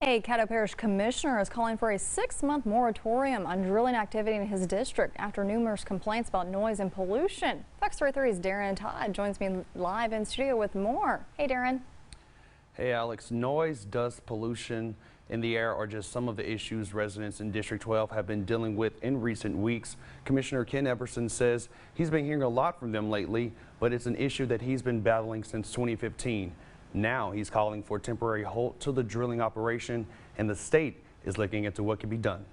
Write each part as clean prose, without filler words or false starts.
A Caddo Parish commissioner is calling for a 6-month moratorium on drilling activity in his district after numerous complaints about noise and pollution. Fox 33's Darren Todd joins me live in studio with more. Hey, Darren. Hey, Alex. Noise, dust, pollution in the air are just some of the issues residents in District 12 have been dealing with in recent weeks. Commissioner EPPERSON says he's been hearing a lot from them lately, but it's an issue that he's been battling since 2015. Now he's calling for a temporary halt to the drilling operation, and the state is looking into what can be done.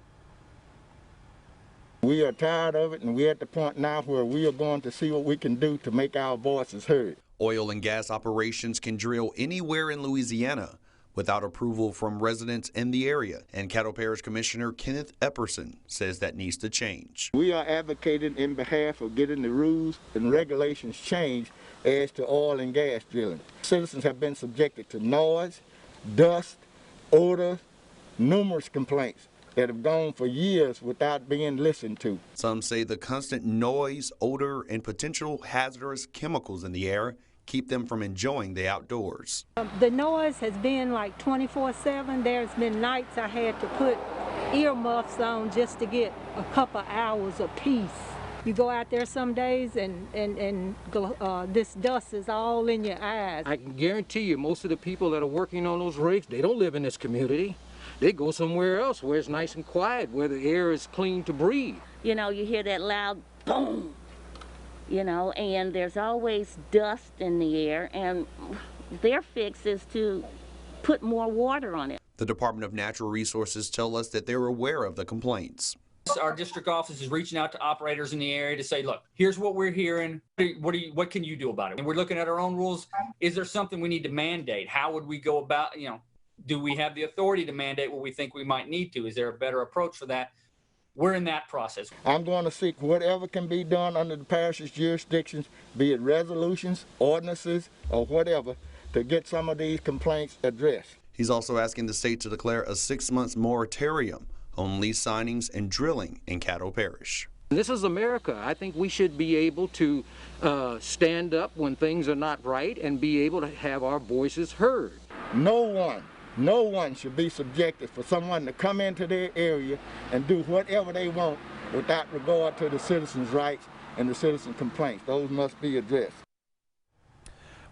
We are tired of it, and we're at the point now where we are going to see what we can do to make our voices heard. Oil and gas operations can drill anywhere in Louisiana without approval from residents in the area, and Caddo Parish Commissioner EPPERSON says that needs to change. We are advocating in behalf of getting the rules and regulations changed as to oil and gas drilling. Citizens have been subjected to noise, dust, odor, numerous complaints that have gone for years without being listened to. Some say the constant noise, odor, and potential hazardous chemicals in the air keep them from enjoying the outdoors. The noise has been like 24/7. There's been nights I had to put earmuffs on just to get a couple hours of peace. You go out there some days and this dust is all in your eyes. I can guarantee you most of the people that are working on those rigs, they don't live in this community. They go somewhere else where it's nice and quiet, where the air is clean to breathe. You know, you hear that loud boom, you know, and there's always dust in the air, and their fix is to put more water on it. The Department of Natural Resources tell us that they're aware of the complaints. Our district office is reaching out to operators in the area to say, look, here's what we're hearing. What can you do about it? And we're looking at our own rules. Is there something we need to mandate? How would we go about, you know, do we have the authority to mandate what we think we might need to? Is there a better approach for that? We're in that process. I'm going to seek whatever can be done under the parish's jurisdictions, be it resolutions, ordinances, or whatever, to get some of these complaints addressed. He's also asking the state to declare a 6-month moratorium on lease signings and drilling in Caddo Parish. This is America. I think we should be able to stand up when things are not right and be able to have our voices heard. No one should be subjected for someone to come into their area and do whatever they want without regard to the citizens' rights and the citizen complaints. Those must be addressed.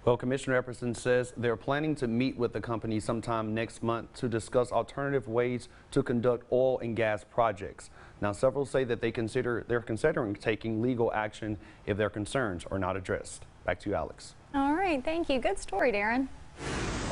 Well, Commissioner EPPERSON says they're planning to meet with the company sometime next month to discuss alternative ways to conduct oil and gas projects. Now, several say that they're considering taking legal action if their concerns are not addressed. Back to you, Alex. All right, thank you. Good story, Darren.